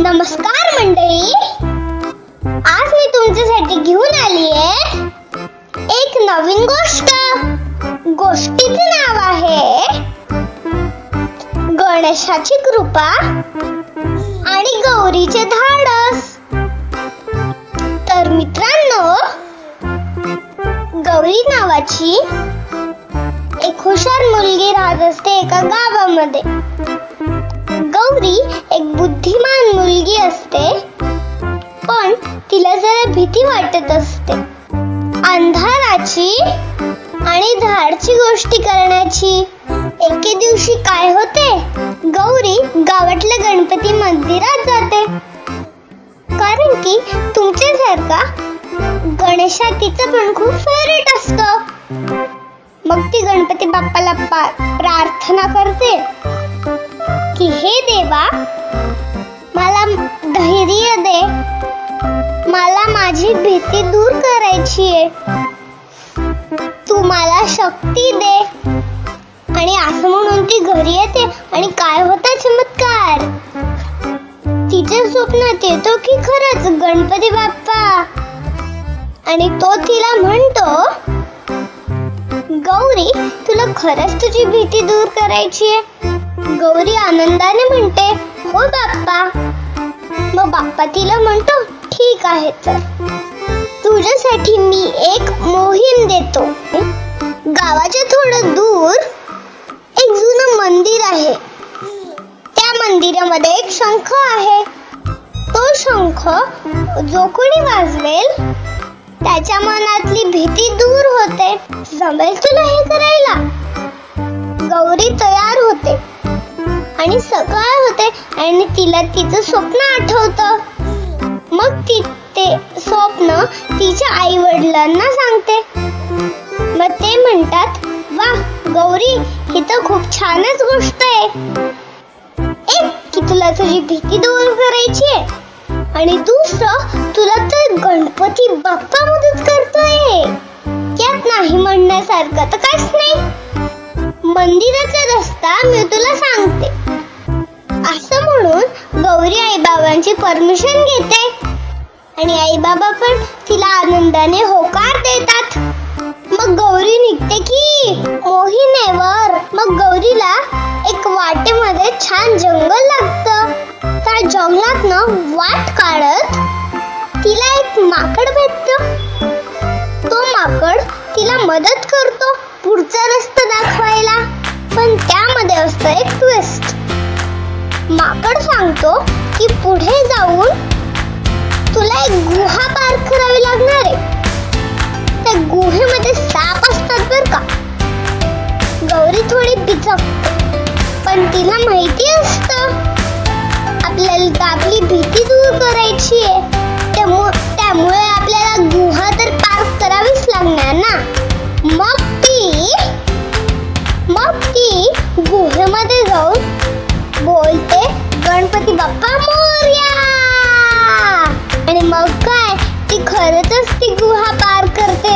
नमस्कार मंडळी, आज मी तुमच्यासाठी घेऊन आली आहे एक नवीन गोष्ट. गोष्टीचे नाव आहे गणेशाची कृपा आणि गौरीचे धाडस. तर मित्रांनो, गौरी नावाची एक हुशार मुलगी राहत असते एका गावामध्ये. गौरी एक बुद्धिमान मुलगी असते, पण तिला जरा भीती वाटत असते अंधाराची आणि धाडसी गोष्टी करण्याची. एके दिवशी काय होते, गौरी गावातल्या गणपती मंदिरात जाते, कारण की तुमच्यासारखा गणेशा तिचं पण खूप फेवरेट असतं. मग ती गणपती बाप्पाला प्रार्थना करते की हे देवा, मला धैर्य दे, मला माझी भीती दूर करायची आहे, तू मला शक्ती दे. आणि असं म्हणून ती घरी येते आणि काय होता चमत्कार, तिच्या स्वप्नात येतो की खरंच गणपती बाप्पा, आणि तो तिला म्हणतो, गौरी, तुला खरंच तुझी भीती दूर करायची आहे? गौरी आनंदाने म्हणते, हो बाप्पा. मग बाप्पा तिला म्हणतो, ठीक आहे, तर तुझ्यासाठी मी एक मोहीम देतो. गावाच्या थोडं दूर एक जुनं मंदिर आहे. त्या मंदिरामध्ये एक शंख आहे. तो शंख जो कोणी वाजवेल त्याच्या मनातली भीती दूर होते. जमेल तुला हे करायला? गौरी तयार होते आणि सकाळ होते आणि तिला तिचं स्वप्न आठवतं. मग ती ते स्वप्न तिच्या आई वडिलांना सांगते. मग ते म्हणतात, वा गौरी, ही तर खूप छानच गोष्ट आहे. एक की तुला तुझी भीती दूर करायची आहे, आणि दुसरं, तुला तर गणपती बाप्पा मदत करतोय. यात नाही म्हणण्यासारखं तर काहीच नाही. मंदिराचा रस्ता मी तुला सांगते. असं म्हणून गौरी आई बाबांची परमिशन घेते आणि आई बाबा पण तिला आनंदाने होकार देतात. मग गौरी निघते की मोहिमेवर. मग गौरीला एक वाटेमध्ये छान जंगल लागतं. त्या जंगलातनं वाट काढत तिला एक माकड भेटतं. तो माकड तिला मदत करतो पुढचा रस्ता दाखवायला. पण त्यामध्ये असतं एक ट्विस्ट. माकड सांगतो की पुढे जाऊन तुला एक गुहा पार करावी लागणार आहे. त्या गुहेमध्ये साप असतात बर का. गौरी थोडी बिचकते, पण तिला माहिती असतं आपल्याला आपली भीती दूर करायची आहे. त्यामुळे आपल्याला गुहा तर पार करावीच लागणार ना. मग ती गुहेमध्ये जाऊन बोलते, गणपती बाप्पा मोरया. आणि मग काय, ती खरंच ती गुहा पार करते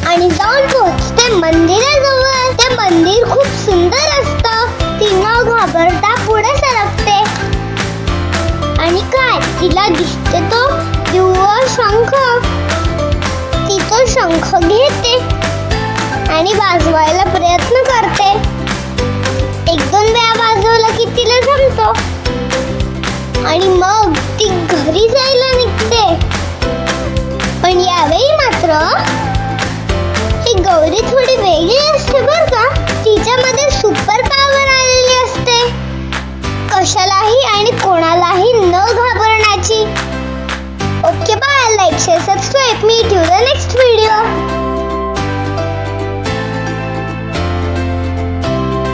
आणि जाऊन पोहोचते मंदिराजवळ. ते मंदिर खूप सुंदर असतं. ती न घाबरता पुढे सरकते आणि काय, तिला दिसते तो दिव्य शंख. ती तो शंख घेते आणि वाजवायला प्रयत्न करते. एक दोन वेळा वाजवलं की तिला जमतो आणि मग ती घरी जायला निघते. पण यावेळी मात्र ही गौरी थोडी वेगळी असते बर का. तिच्यामध्ये सुपर पॉवर आलेली असते, कशालाही आणि कोणालाही न घाबरण्याची. Okay, bye. Like, share, subscribe. मी द नेक्स्ट